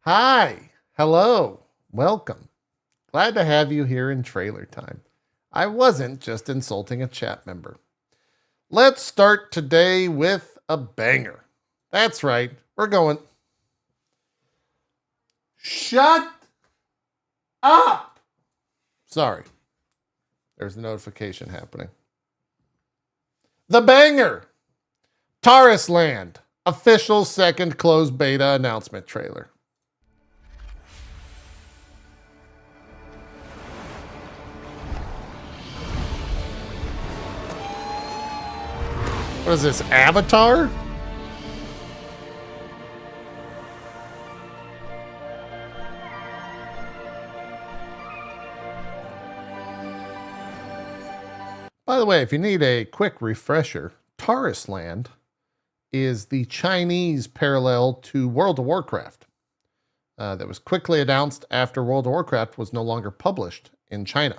Hi, hello, welcome. Glad to have you here in trailer time. I wasn't just insulting a chat member. Let's start today with a banger. That's right, we're going. Shut up! Sorry, there's a notification happening. The banger! Taurus Land, official second closed beta announcement trailer. What is this, Avatar? By the way, if you need a quick refresher, Taurus Land is the Chinese parallel to World of Warcraft that was quickly announced after World of Warcraft was no longer published in China.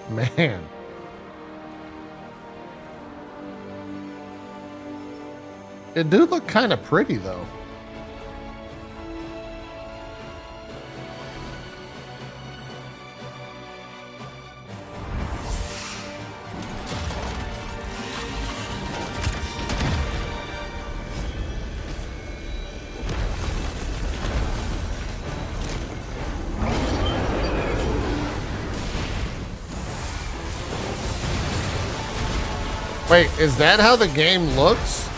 Man. It do look kind of pretty, though. Wait, is that how the game looks?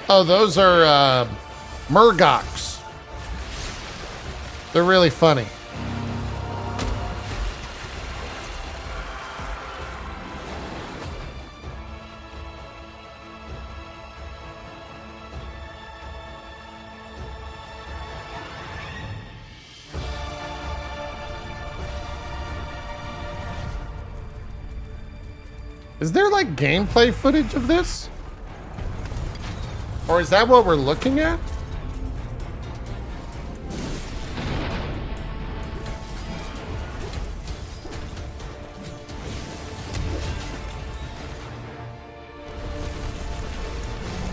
Oh, those are Murgocs. They're really funny. Is there like gameplay footage of this? Or is that what we're looking at?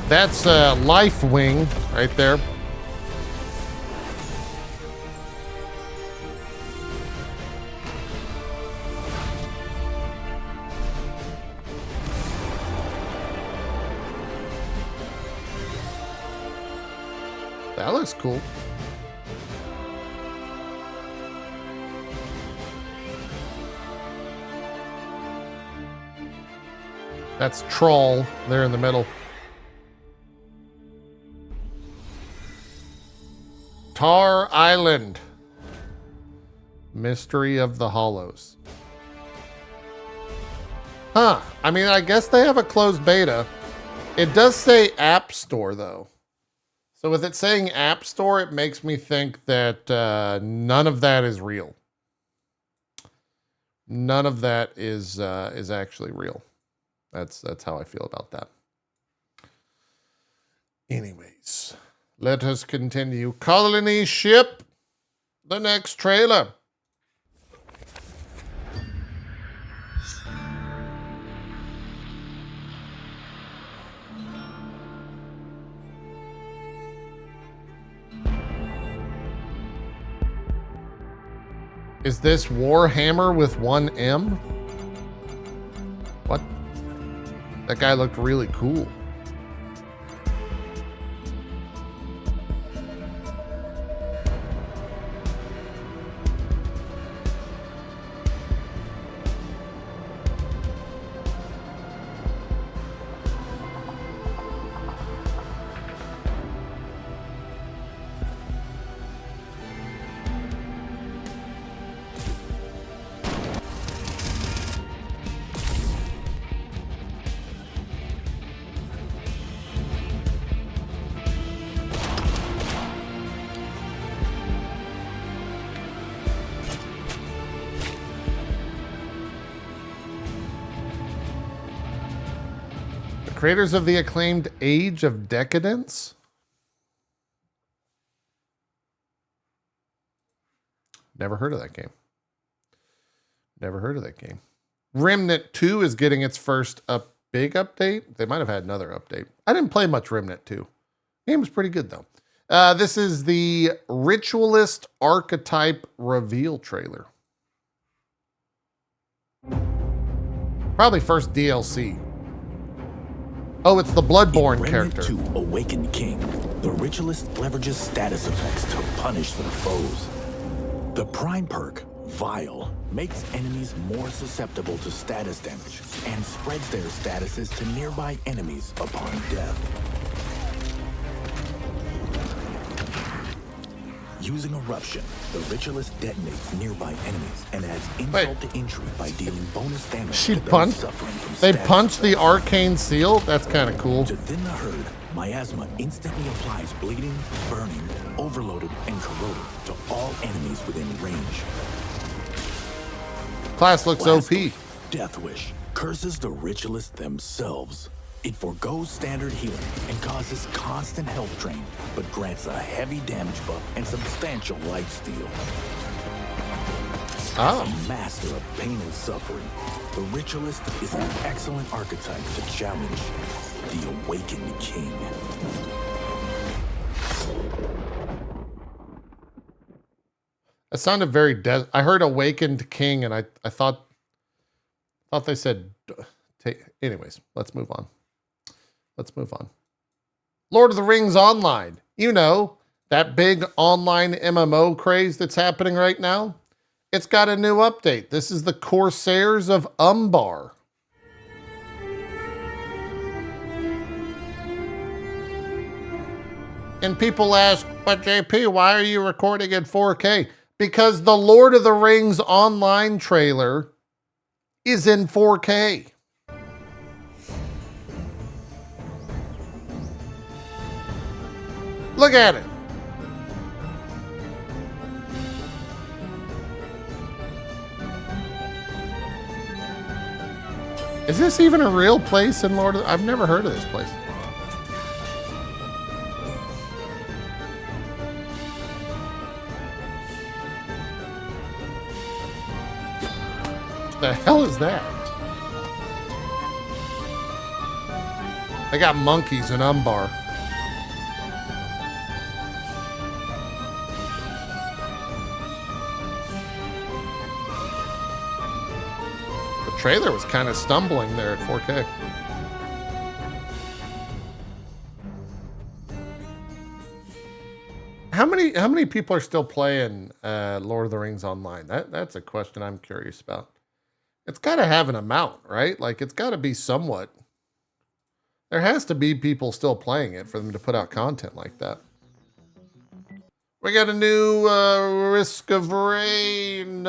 That's Life Wing right there. That looks cool. That's Troll there in the middle. Tar Island. Mystery of the Hollows. Huh. I mean, I guess they have a closed beta. It does say App Store, though. So with it saying App Store, it makes me think that none of that is real. None of that is actually real. That's how I feel about that. Anyways, let us continue. Colony ship. The next trailer. Is this Warhammer with one M? What? That guy looked really cool. Creators of the acclaimed Age of Decadence. Never heard of that game. Never heard of that game. Remnant 2 is getting its first big update. They might have had another update. I didn't play much Remnant 2. Game was pretty good, though. This is the Ritualist Archetype reveal trailer. Probably first DLC. Oh, it's the Bloodborne character. In Remnant 2 Awakened King, the Ritualist leverages status effects to punish their foes. The prime perk, Vile, makes enemies more susceptible to status damage and spreads their statuses to nearby enemies upon death. Using Eruption, the Ritualist detonates nearby enemies and adds insult to injury by dealing bonus damage She to those punched? suffering from They status punched the effects. arcane seal? That's kind of cool. To thin the herd, Miasma instantly applies bleeding, burning, overloaded, and corroded to all enemies within range. Class looks Lastly, OP. Death Wish curses the Ritualists themselves. It forgoes standard healing and causes constant health drain, but grants a heavy damage buff and substantial lifesteal. Oh. A master of pain and suffering, the Ritualist is an excellent archetype to challenge the Awakened King. It sounded very I heard Awakened King, and I thought they said... Anyways, let's move on. Let's move on. Lord of the Rings Online. You know, that big online MMO craze that's happening right now. It's got a new update. This is the Corsairs of Umbar. And people ask, but JP, why are you recording in 4K? Because the Lord of the Rings Online trailer is in 4K. Look at it. Is this even a real place in Lord of the... I've never heard of this place. The hell is that? They got monkeys in Umbar. The trailer was kind of stumbling there at 4K. How many people are still playing Lord of the Rings Online? That's a question I'm curious about. It's got to have an amount, right? Like, it's got to be somewhat. There has to be people still playing it for them to put out content like that. We got a new Risk of Rain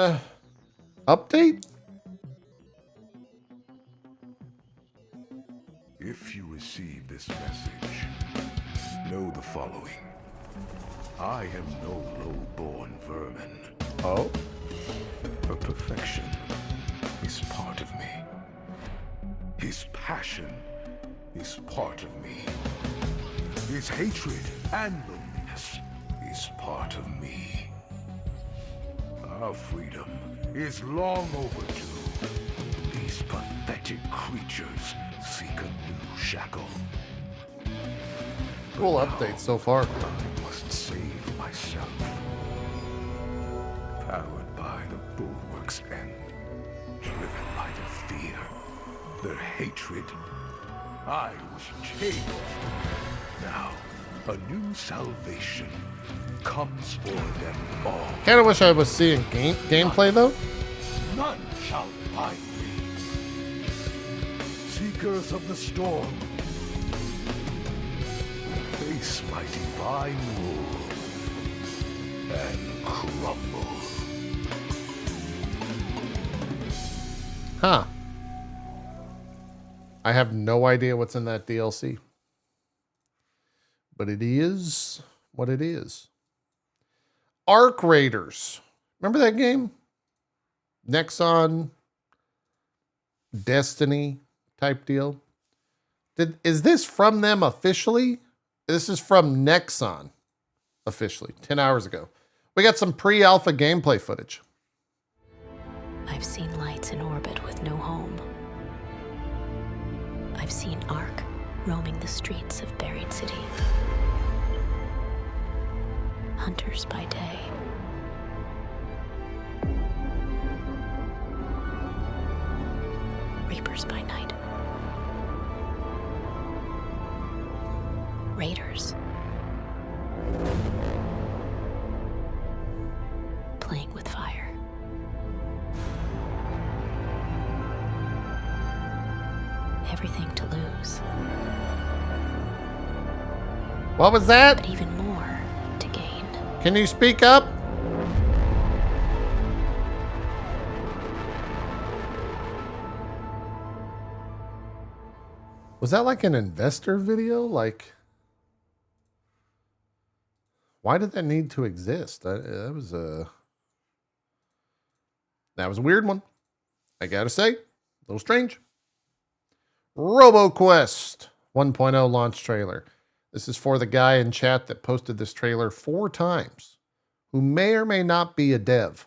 update. If you receive this message, know the following. I am no low-born vermin. Oh? But perfection is part of me. His passion is part of me. His hatred and loneliness is part of me. Our freedom is long overdue. These pathetic creatures seek a new shackle. Cool update so far. I must save myself. Powered by the bulwark's end, driven by their fear, their hatred, I was changed. Now, a new salvation comes for them all. Kind of wish I was seeing gameplay though. None shall bind me. Seekers of the storm, face my divine rule and crumble. Huh. I have no idea what's in that DLC. But it is what it is. Arc Raiders. Remember that game? Nexon, Destiny type deal. Is this from them officially? This is from Nexon officially, 10 hours ago. We got some pre-alpha gameplay footage. I've seen lights in orbit with no home. I've seen Ark roaming the streets of buried city. Hunters by day. Reapers by night. Raiders. Playing with fire. Everything to lose, What was that? but even more to gain. Can you speak up? Was that like an investor video? Like, why did that need to exist? That was a weird one. I gotta say, a little strange. RoboQuest 1.0 launch trailer. This is for the guy in chat that posted this trailer 4 times, who may or may not be a dev.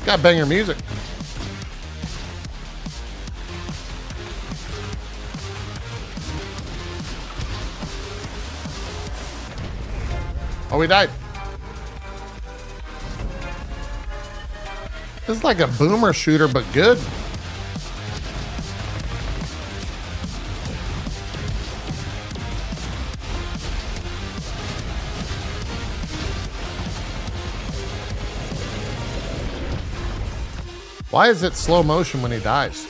Got banger music. Oh, we died. This is like a boomer shooter, but good. Why is it slow motion when he dies?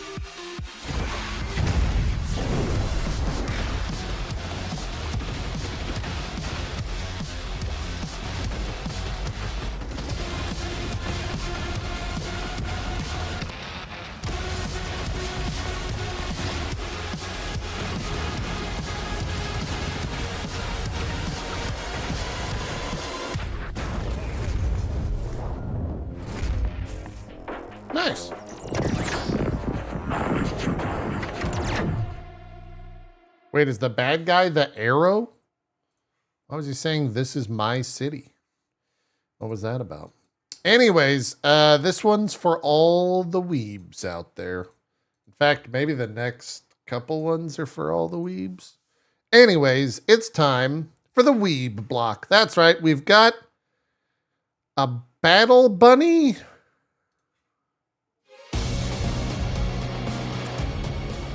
Nice. Wait, is the bad guy the arrow? Why was he saying this is my city? What was that about? Anyways, this one's for all the weebs out there. In fact, maybe the next couple ones are for all the weebs. Anyways, it's time for the weeb block. That's right. We've got a battle bunny.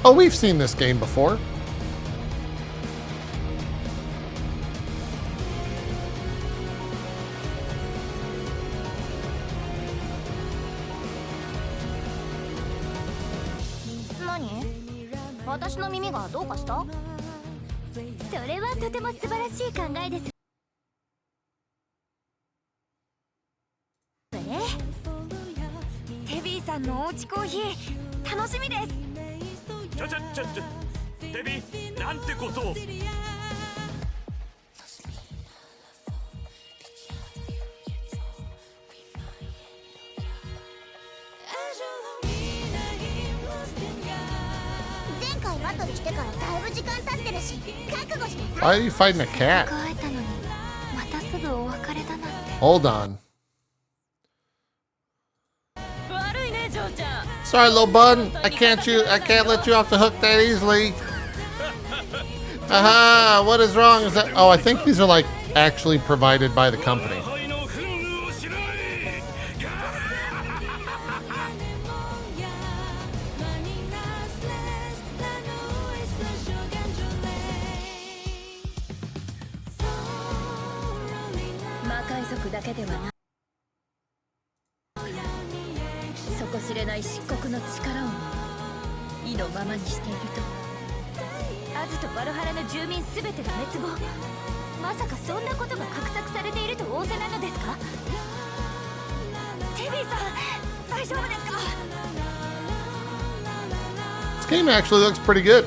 Oh, we've seen this game before. Nani? 私の耳がどうかした?それはとても素晴らしい考えです。テビーさんのおうちコーヒー楽しみです。テビ、なんてことを。前回バトルしてからだいぶ時間経ってるし、覚悟しなさい。 Why are you fighting a cat? 会えたのにまたすぐお別れだなんて。 Hold on. 悪いね、ジョーちゃん。 Sorry, little bun. I can't let you off the hook that easily. Aha, what is wrong? Is that? Oh, I think these are like actually provided by the company. This game actually looks pretty good.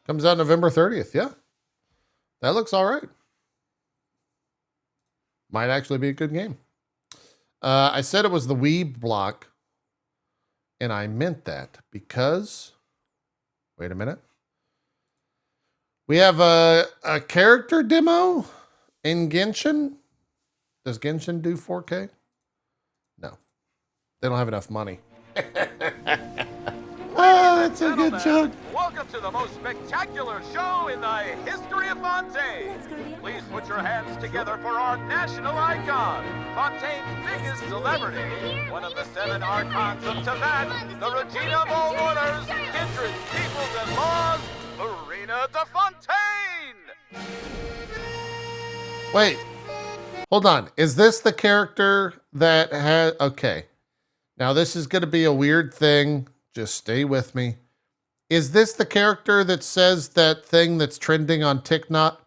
Comes out November 30th. Yeah. That looks all right. Might actually be a good game. I said it was the Wii block, and I meant that because, wait a minute. We have a character demo in Genshin. Does Genshin do 4K? No. They don't have enough money. That's a good joke. Welcome to the most spectacular show in the history of Fontaine. Please put your hands together for our national icon, Fontaine's biggest celebrity, one of the 7 archons of Tibet, the Regina of all orders, kindred, peoples, and laws, Marina de Fontaine! Wait. Hold on. Is this the character that had... Okay. Now, this is going to be a weird thing. Just stay with me. Is this the character that says that thing that's trending on TikTok,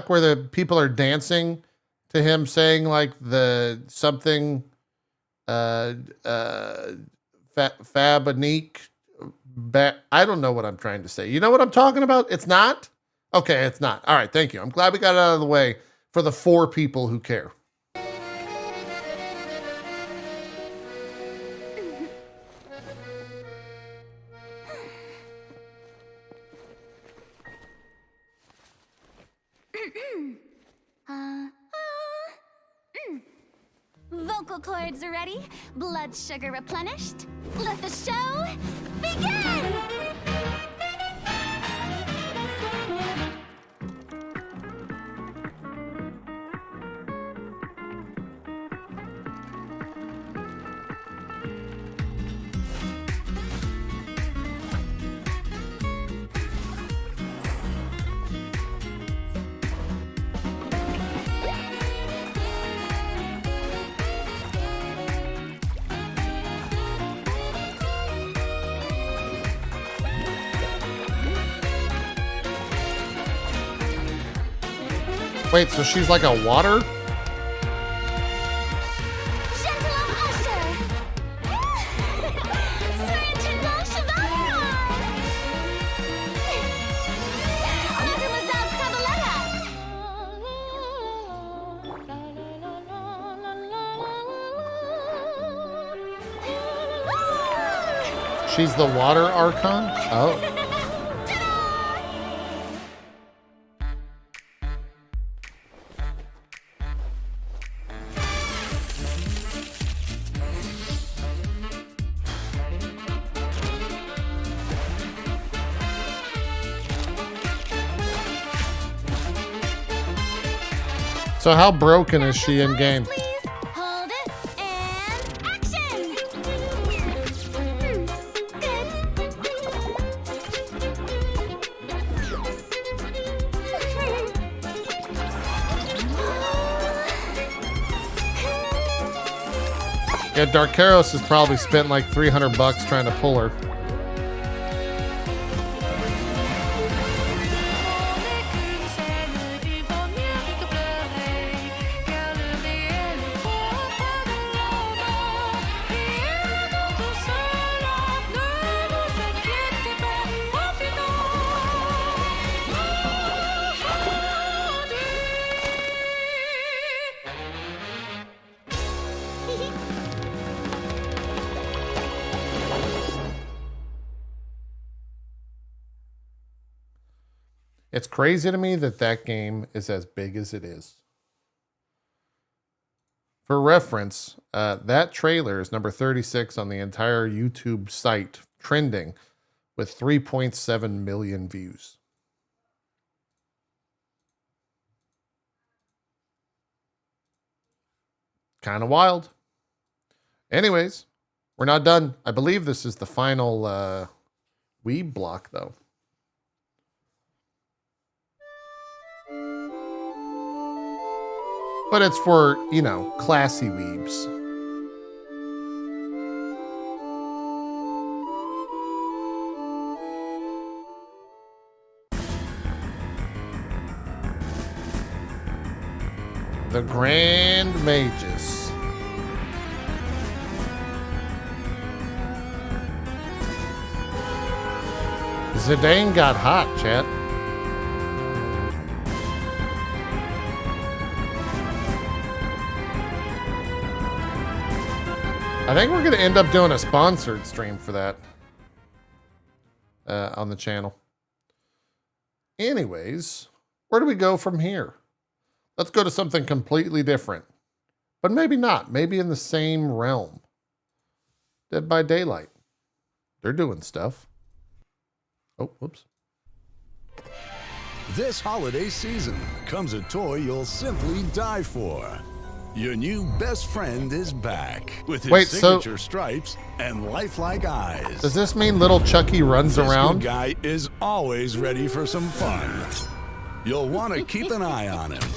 where the people are dancing to him saying like the something, Fabanique, I don't know what I'm trying to say. You know what I'm talking about? It's not? Okay, it's not. All right, thank you. I'm glad we got it out of the way for the 4 people who care. Vocal cords ready, blood sugar replenished. Let the show begin! Wait, so she's like a water? She's the water archon? Oh. So how broken is she in game? Hold it and action! Yeah, Darkaros has probably spent like $300 trying to pull her. It's crazy to me that that game is as big as it is. For reference, that trailer is number 36 on the entire YouTube site, trending with 3.7 million views. Kind of wild. Anyways, we're not done. I believe this is the final Wii block, though. But it's for, you know, classy weebs. The Grand Mages. Zidane got hot, chat. I think we're going to end up doing a sponsored stream for that on the channel. Anyways, where do we go from here? Let's go to something completely different. But maybe not. Maybe in the same realm. Dead by Daylight. They're doing stuff. Oh, whoops. This holiday season comes a toy you'll simply die for. Your new best friend is back with his signature stripes and lifelike eyes. Does this mean little Chucky runs around? This good guy is always ready for some fun. You'll want to keep an eye on him.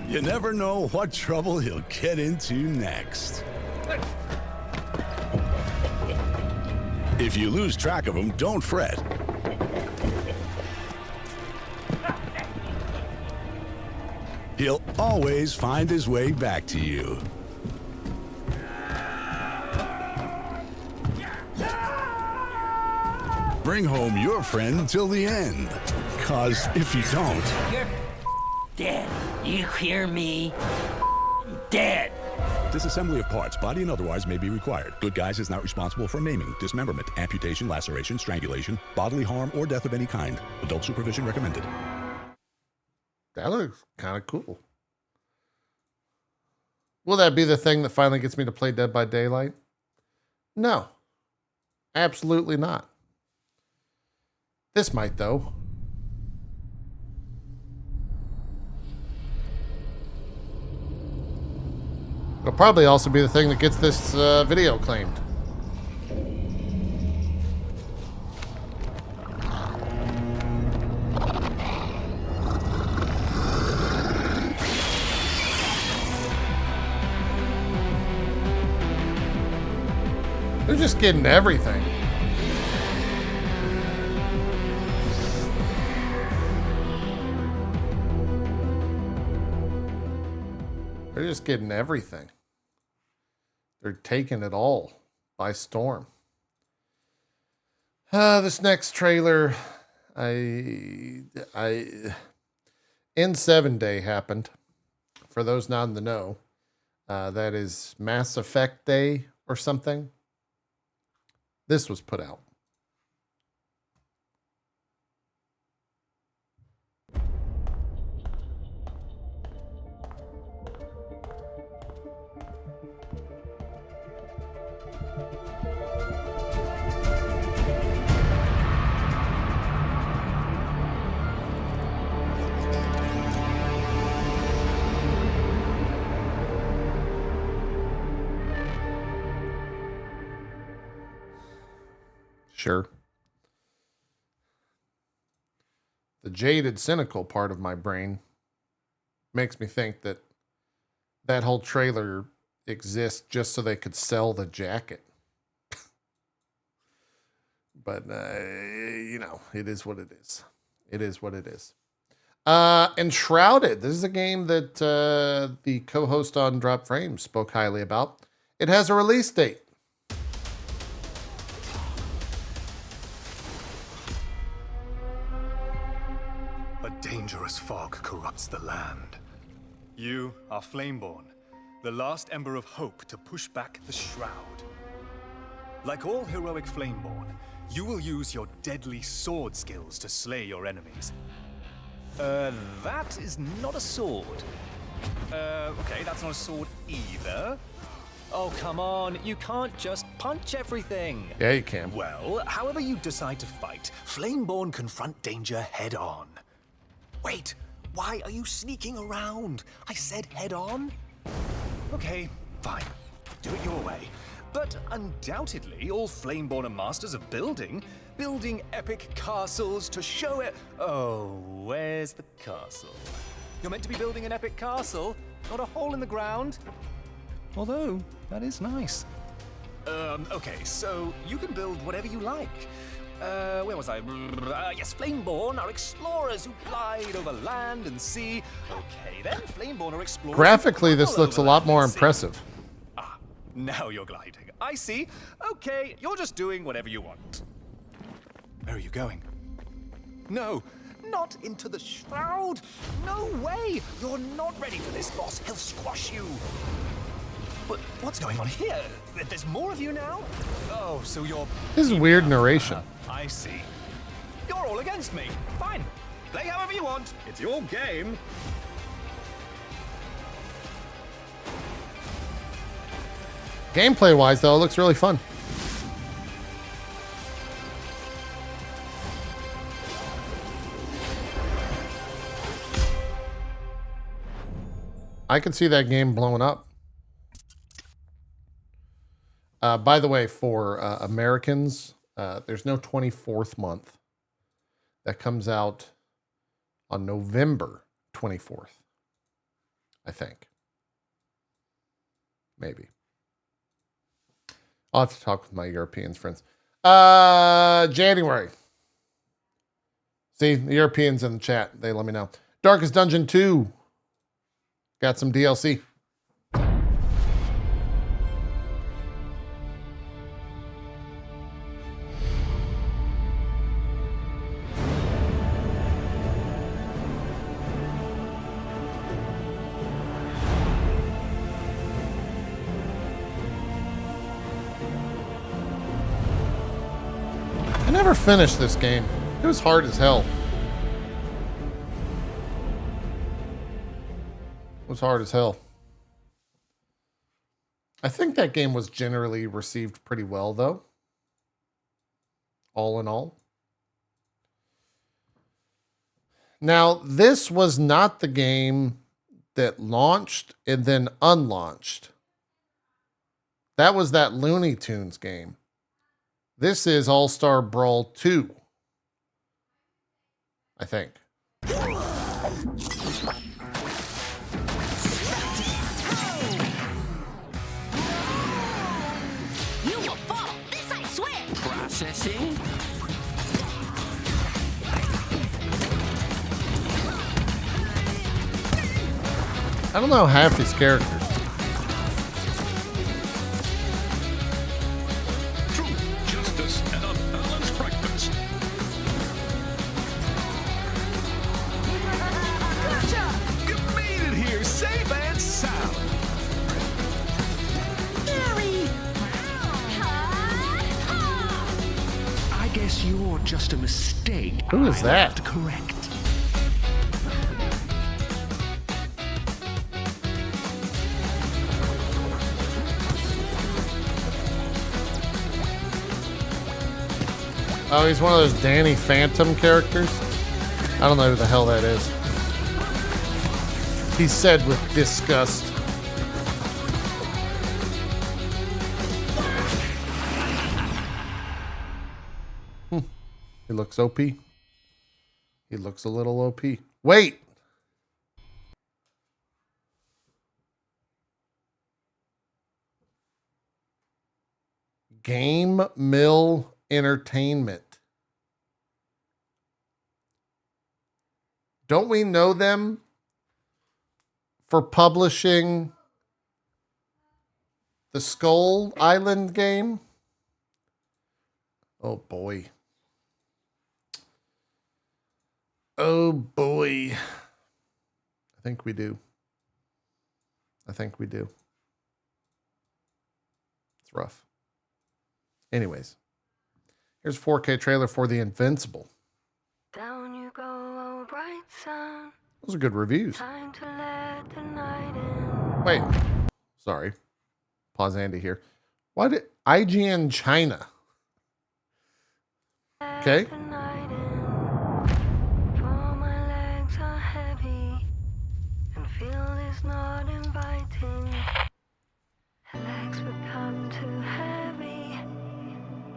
You never know what trouble he'll get into next. If you lose track of him, don't fret. He'll always find his way back to you. Bring home your friend till the end. 'Cause if you don't... You're dead. You hear me? Dead. Disassembly of parts, body and otherwise, may be required. Good Guys is not responsible for maiming, dismemberment, amputation, laceration, strangulation, bodily harm, or death of any kind. Adult supervision recommended. That looks kind of cool. Will that be the thing that finally gets me to play Dead by Daylight? No. Absolutely not. This might, though. It'll probably also be the thing that gets this video claimed. They're just getting everything. They're just getting everything. They're taking it all by storm. This next trailer, N7 Day happened. For those not in the know, that is Mass Effect Day or something. This was put out. Sure. The jaded, cynical part of my brain makes me think that that whole trailer exists just so they could sell the jacket. But, you know, it is what it is. It is what it is. Enshrouded. This is a game that the co-host on Drop Frames spoke highly about. It has a release date. A dangerous fog corrupts the land. You are Flameborn, the last ember of hope to push back the Shroud. Like all heroic Flameborn, you will use your deadly sword skills to slay your enemies. That is not a sword. Okay, that's not a sword either. Oh, come on, you can't just punch everything. Yeah, you can. Well, however you decide to fight, Flameborn confront danger head on. Wait, why are you sneaking around? I said head on. Okay, fine. Do it your way. But undoubtedly, all Flameborn are masters of building epic castles to show it. Oh, where's the castle? You're meant to be building an epic castle, not a hole in the ground. Although, that is nice. Okay, so you can build whatever you like. Where was I? Yes, Flameborn are explorers who glide over land and sea. Okay, then Flameborn are explorers. Graphically, this looks a lot more impressive. Ah, now you're gliding. I see. Okay, you're just doing whatever you want. Where are you going? No, not into the shroud. No way. You're not ready for this, boss. He'll squash you. But what's going on here? There's more of you now? Oh, so you're... This is weird narration. I see. You're all against me. Fine. Play however you want. It's your game. Gameplay-wise, though, it looks really fun. I could see that game blowing up. By the way, for Americans, there's no 24th month. That comes out on November 24th, I think. Maybe. I'll have to talk with my European friends. January. See, the Europeans in the chat, they let me know. Darkest Dungeon 2. Got some DLC. I never finished this game. It was hard as hell. It was hard as hell. I think that game was generally received pretty well, though. All in all. Now, this was not the game that launched and then unlaunched. That was that Looney Tunes game. This is All-Star Brawl 2. I think. You will fall. This I swear. Processing. I don't know half these characters. Truth, justice, and a balanced breakfast. Gotcha! You made it here, safe and sound. Gary. I guess you're just a mistake. Who is I'll that? have to correct. Oh, he's one of those Danny Phantom characters. I don't know who the hell that is. He said with disgust. He looks OP. He looks a little OP. Wait! Game Mill Entertainment. Don't we know them for publishing the Skull Island game? Oh boy. Oh boy. I think we do. I think we do. It's rough. Anyways. Here's a 4K trailer for The Invincible. Down you go, oh bright sun. Those are good reviews. Time to let the night in. Wait. Sorry. Pause Andy here. Why did IGN China? Okay. For my legs are heavy and field is not inviting. Legs become too heavy,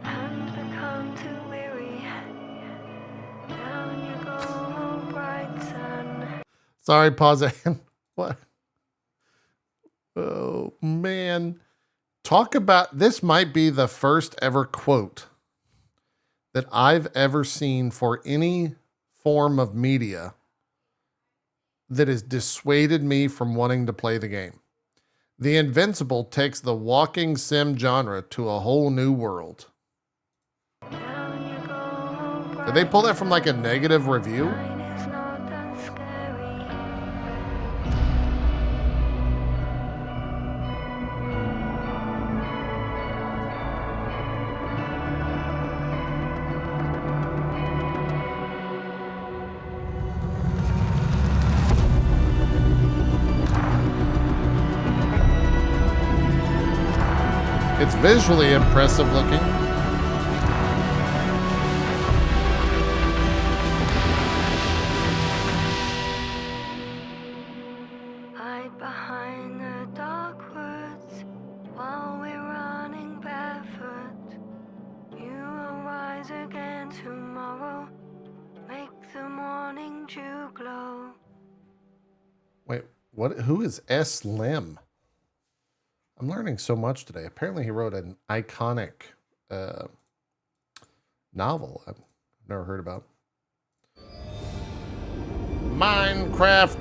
hands become too weary. Down you go, oh bright sun. Sorry, pause Andy. What? Oh man. Talk about, this might be the first ever quote that I've ever seen for any form of media that has dissuaded me from wanting to play the game. The Invincible takes the walking sim genre to a whole new world. Down you go, oh Did they pull that from like a negative review? It's visually impressive looking. Hide behind the dark woods while we're running barefoot. You will rise again tomorrow. Make the morning dew glow. Wait, what? Who is S. Lim? I'm learning so much today. Apparently he wrote an iconic novel I've never heard about. Minecraft.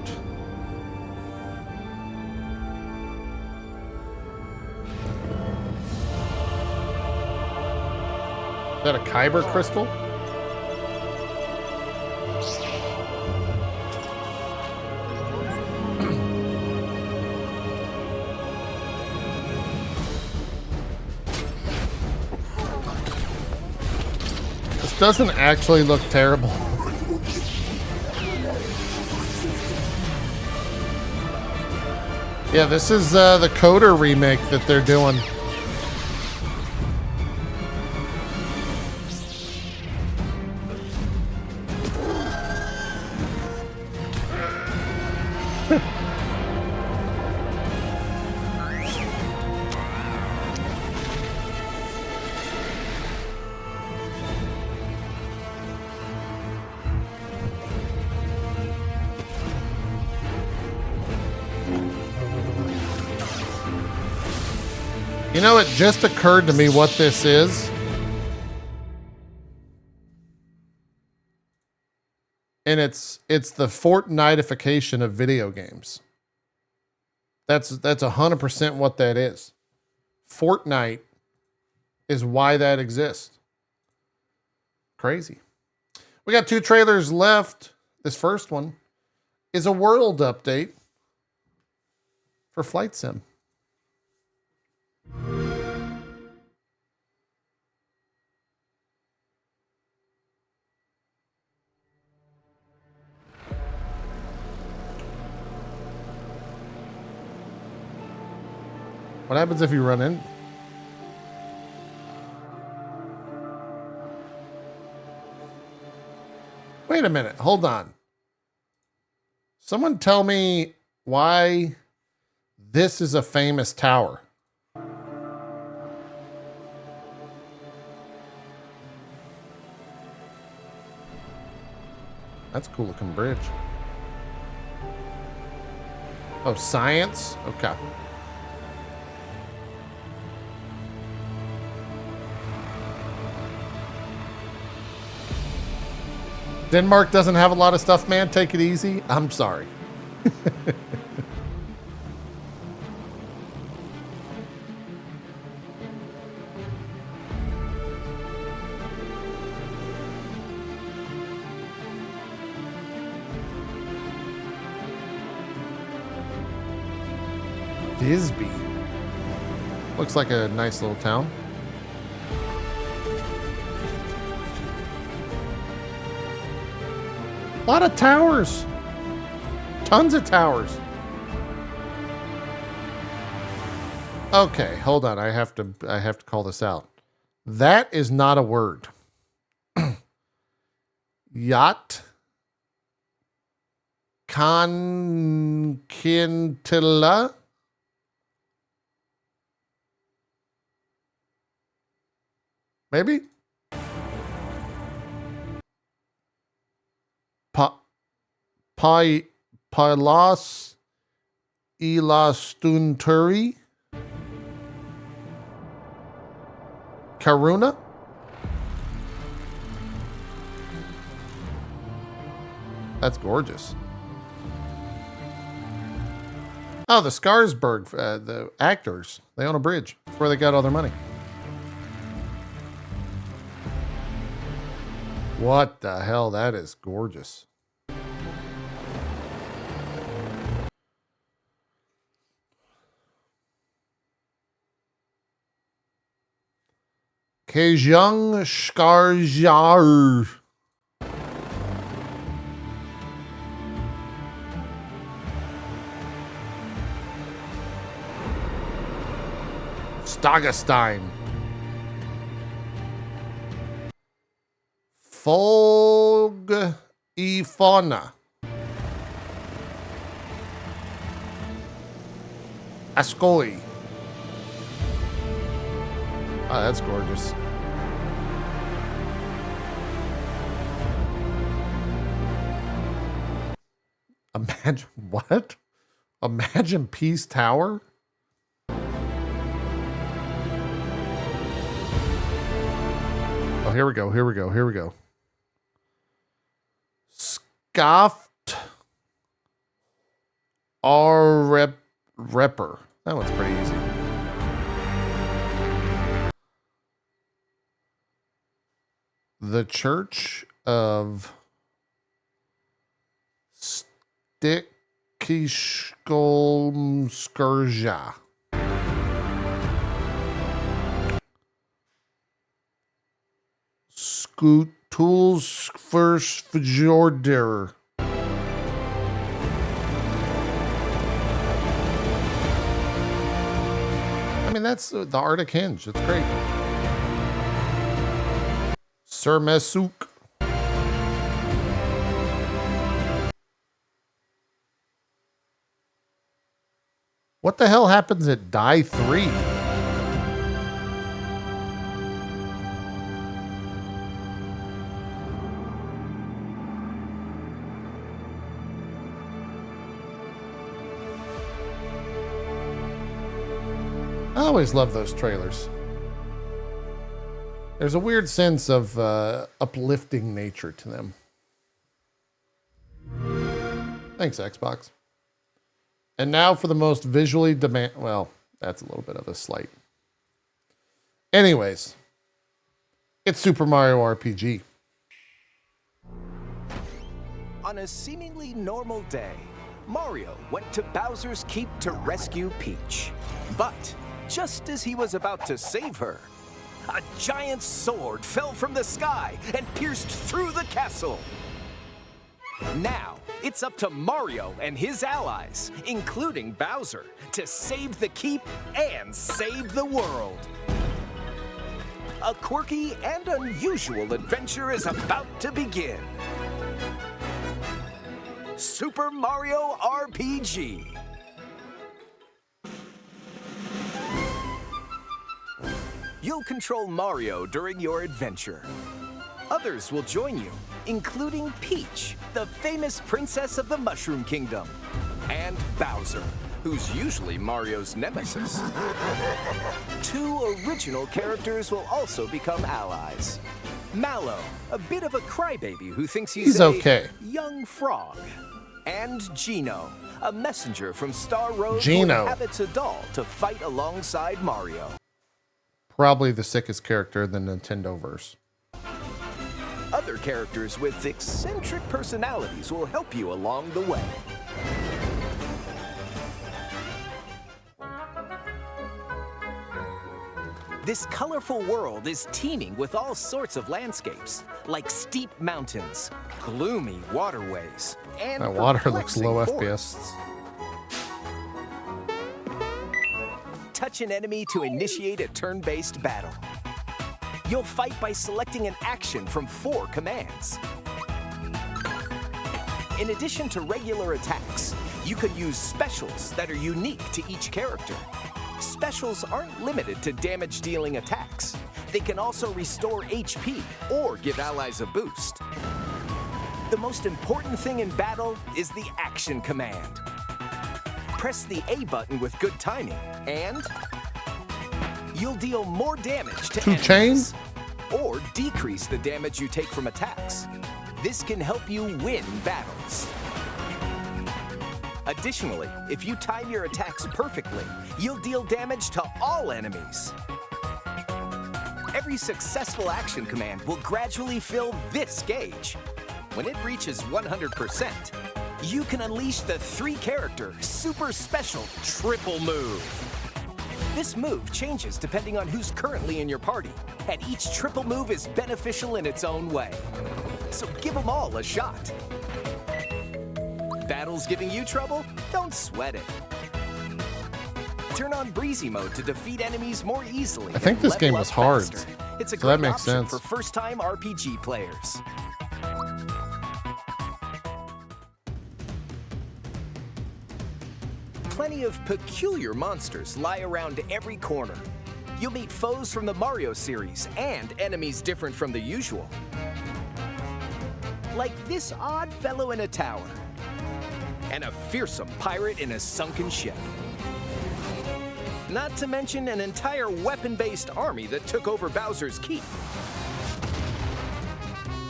Is that a Kyber crystal? Doesn't actually look terrible. Yeah, this is the Coder remake that they're doing. You know, it just occurred to me what this is. And it's the Fortnite-ification of video games. That's 100% what that is. Fortnite is why that exists. Crazy. We got 2 trailers left. This first one is a world update for Flight Sim. What happens if you run in? Wait a minute. Hold on. Someone tell me why this is a famous tower. That's a cool looking bridge. Oh, science? Okay. Denmark doesn't have a lot of stuff, man. Take it easy. I'm sorry. Visby. Looks like a nice little town. A lot of towers. Tons of towers. Okay, hold on. I have to call this out. That is not a word. Yacht Conquintilla. Maybe? Pilas Ilastunturi Karuna. That's gorgeous. Oh, the Skarsgård, the actors, they own a bridge. That's where they got all their money. What the hell? That is gorgeous. Kejung Skarjar. Stagastein. Fog Fauna. Ascoli. Oh, that's gorgeous. Imagine what? Imagine Peace Tower? Oh, here we go. Here we go. Here we go. Scoffed Repper. That one's pretty easy. The Church of Stickishkolmskurja. Skutul's first Fjorder. I mean, that's the Arctic Hinge. It's great. Sir Mesuk. What the hell happens at die 3? I always love those trailers. There's a weird sense of uplifting nature to them. Thanks, Xbox. And now for the most visually demand... Well, that's a little bit of a slight. Anyways. It's Super Mario RPG. On a seemingly normal day, Mario went to Bowser's Keep to rescue Peach. But just as he was about to save her, a giant sword fell from the sky and pierced through the castle. Now, it's up to Mario and his allies, including Bowser, to save the keep and save the world. A quirky and unusual adventure is about to begin. Super Mario RPG. You'll control Mario during your adventure. Others will join you, including Peach, the famous princess of the Mushroom Kingdom, and Bowser, who's usually Mario's nemesis. 2 original characters will also become allies. Mallow, a bit of a crybaby who thinks he's okay. Young frog. And Geno, a messenger from Star Road who Geno. inhabits a doll to fight alongside Mario. Probably the sickest character in the Nintendo-verse. Other characters with eccentric personalities will help you along the way. This colorful world is teeming with all sorts of landscapes, like steep mountains, gloomy waterways, and that water looks low forests. FPS. Touch an enemy to initiate a turn-based battle. You'll fight by selecting an action from 4 commands. In addition to regular attacks, you could use specials that are unique to each character. Specials aren't limited to damage-dealing attacks. They can also restore HP or give allies a boost. The most important thing in battle is the action command. Press the A button with good timing, and you'll deal more damage to enemies, or decrease the damage you take from attacks. This can help you win battles. Additionally, if you time your attacks perfectly, you'll deal damage to all enemies. every successful action command will gradually fill this gauge. When it reaches 100%, you can unleash the 3-character super special triple move. This move changes depending on who's currently in your party, and each triple move is beneficial in its own way. So give them all a shot. Battle's giving you trouble? Don't sweat it. Turn on breezy mode to defeat enemies more easily. I think this game was hard. It's a so that great makes option sense for first-time RPG players. Plenty of peculiar monsters lie around every corner. You'll meet foes from the Mario series and enemies different from the usual. Like this odd fellow in a tower. And a fearsome pirate in a sunken ship. Not to mention an entire weapon-based army that took over Bowser's Keep.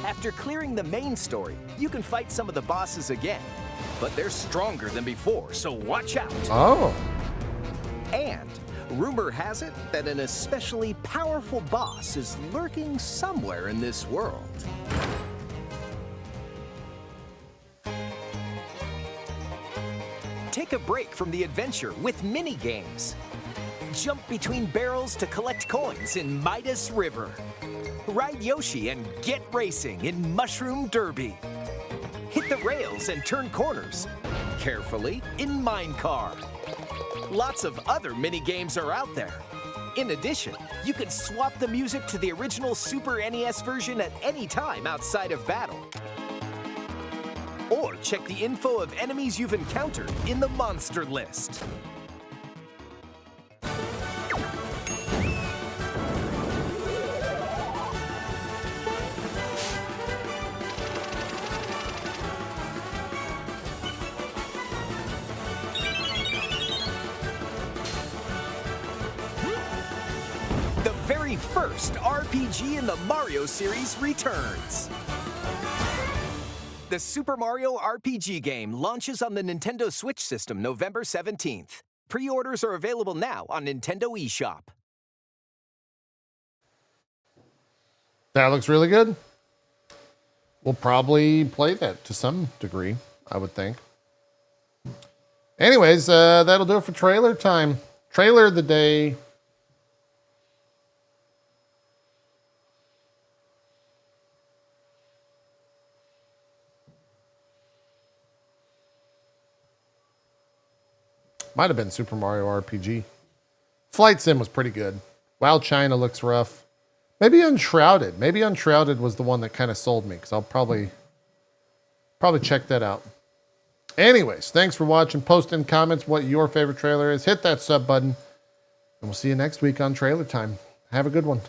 After clearing the main story, you can fight some of the bosses again. But they're stronger than before, so watch out. Oh. And rumor has it that an especially powerful boss is lurking somewhere in this world. Take a break from the adventure with mini-games. Jump between barrels to collect coins in Midas River. Ride Yoshi and get racing in Mushroom Derby. Hit the rails and turn corners carefully in Minecart. Lots of other mini-games are out there. In addition, you can swap the music to the original Super NES version at any time outside of battle. Or check the info of enemies you've encountered in the monster list. The very first RPG in the Mario series returns. The Super Mario RPG game launches on the Nintendo Switch system November 17th. Pre-orders are available now on Nintendo eShop. That looks really good. We'll probably play that to some degree, I would think. Anyways, that'll do it for trailer time. Trailer of the day. Might have been Super Mario RPG. Flight Sim was pretty good. Wild China looks rough. Maybe Unshrouded. Maybe Unshrouded was the one that kind of sold me, because I'll probably check that out. Anyways, thanks for watching. Post in comments what your favorite trailer is. Hit that sub button. And we'll see you next week on Trailer Time. Have a good one.